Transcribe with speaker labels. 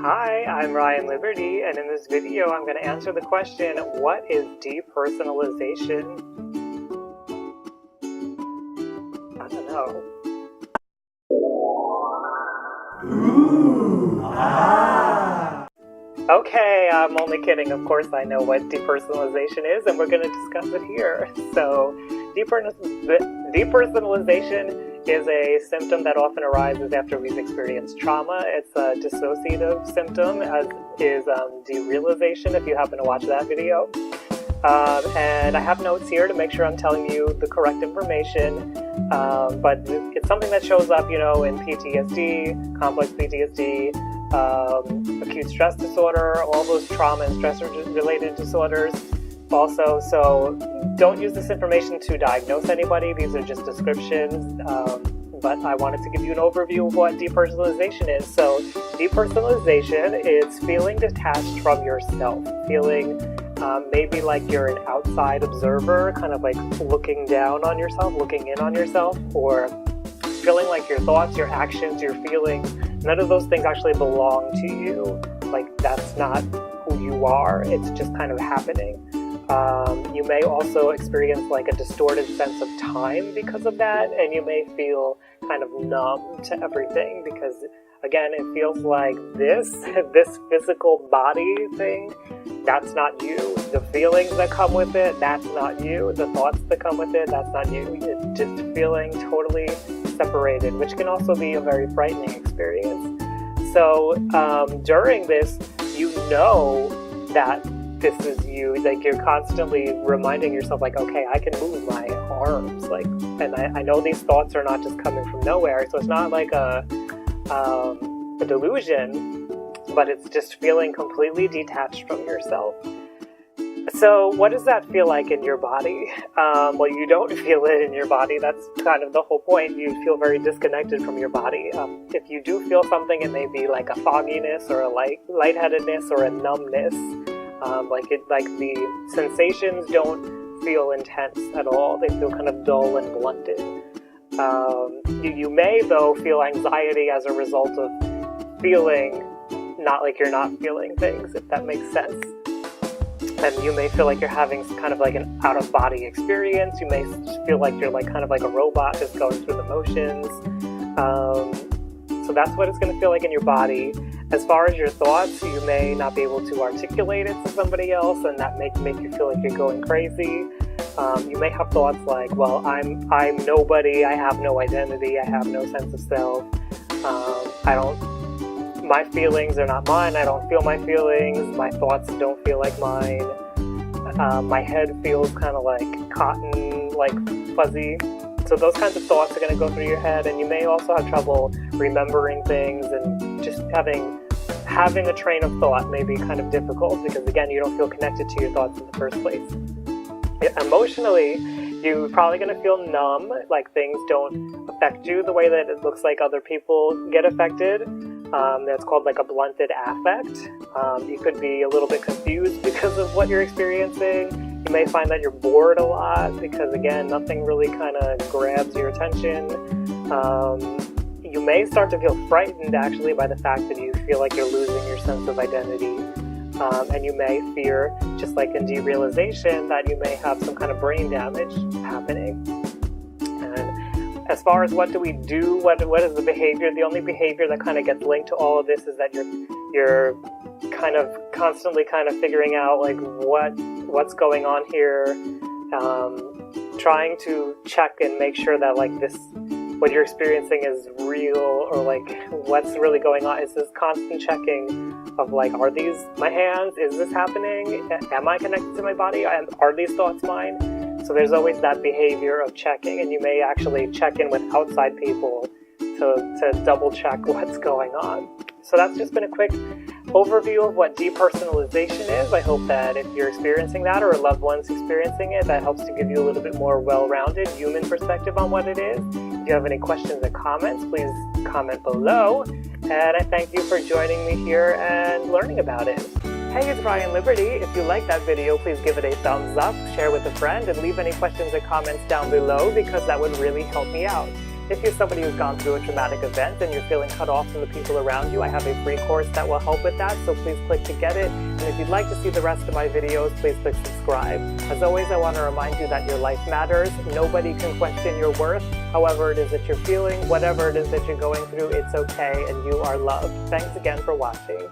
Speaker 1: Hi, I'm Ryan Liberty, and in this video I'm going to answer the question, what is depersonalization? I don't know.
Speaker 2: Ooh, ah.
Speaker 1: Okay, I'm only kidding. Of course I know what depersonalization is, and we're going to discuss it here. So, depersonalization is a symptom that often arises after we've experienced trauma. It's a dissociative symptom, as is derealization, if you happen to watch that video. And I have notes here to make sure I'm telling you the correct information, but it's something that shows up, in PTSD, complex PTSD, acute stress disorder, all those trauma and stress-related disorders also. So don't use this information to diagnose anybody. These are just descriptions, but I wanted to give you an overview of what depersonalization is. So depersonalization is feeling detached from yourself, feeling maybe like you're an outside observer, kind of like looking down on yourself, looking in on yourself, or feeling like your thoughts, your actions, your feelings, none of those things actually belong to you. Like, that's not who you are. It's just kind of happening. You may also experience like a distorted sense of time because of that, and you may feel kind of numb to everything because, again, it feels like this physical body thing, that's not you. The feelings that come with it, that's not you. The thoughts that come with it, that's not you. It's just feeling totally separated, which can also be a very frightening experience. So during this, you know that this is you. Like, you're constantly reminding yourself, like, okay, I can move my arms, like, and I know these thoughts are not just coming from nowhere. So it's not like a delusion, but it's just feeling completely detached from yourself. So what does that feel like in your body? Well, you don't feel it in your body. That's kind of the whole point. You feel very disconnected from your body. If you do feel something, it may be like a fogginess or a lightheadedness or a numbness. Like the sensations don't feel intense at all. They feel kind of dull and blunted. You may, though, feel anxiety as a result of feeling not like you're not feeling things, if that makes sense. And you may feel like you're having kind of like an out-of-body experience. You may feel like you're like kind of like a robot just going through the motions. So that's what it's going to feel like in your body. As far as your thoughts, you may not be able to articulate it to somebody else, and that make you feel like you're going crazy. You may have thoughts like, well, I'm nobody, I have no identity, I have no sense of self, my feelings are not mine, I don't feel my feelings, my thoughts don't feel like mine, my head feels kind of like cotton, like fuzzy. So those kinds of thoughts are going to go through your head, and you may also have trouble remembering things, and just having a train of thought may be kind of difficult because, again, you don't feel connected to your thoughts in the first place. Emotionally, you're probably going to feel numb, like things don't affect you the way that it looks like other people get affected. That's called like a blunted affect. You could be a little bit confused because of what you're experiencing. You may find that you're bored a lot because, again, nothing really kind of grabs your attention. You may start to feel frightened, actually, by the fact that you feel like you're losing your sense of identity. And you may fear, just like in derealization, that you may have some kind of brain damage happening. And as far as what do we do, what is the behavior? The only behavior that kind of gets linked to all of this is that you're kind of constantly kind of figuring out like what's going on here, trying to check and make sure that like what you're experiencing is real, or like what's really going on. It's this constant checking of like, are these my hands? Is this happening? Am I connected to my body? Are these thoughts mine? So there's always that behavior of checking, and you may actually check in with outside people to double check what's going on. So that's just been a quick overview of what depersonalization is. I hope that if you're experiencing that, or a loved one's experiencing it, that helps to give you a little bit more well-rounded human perspective on what it is. If you have any questions or comments, please comment below. And I thank you for joining me here and learning about it. Hey, it's Ryan Liberty. If you like that video, please give it a thumbs up, share with a friend, and leave any questions or comments down below because that would really help me out. If you're somebody who's gone through a traumatic event and you're feeling cut off from the people around you, I have a free course that will help with that, so please click to get it. And if you'd like to see the rest of my videos, please click subscribe. As always, I want to remind you that your life matters. Nobody can question your worth. However it is that you're feeling, whatever it is that you're going through, it's okay, and you are loved. Thanks again for watching.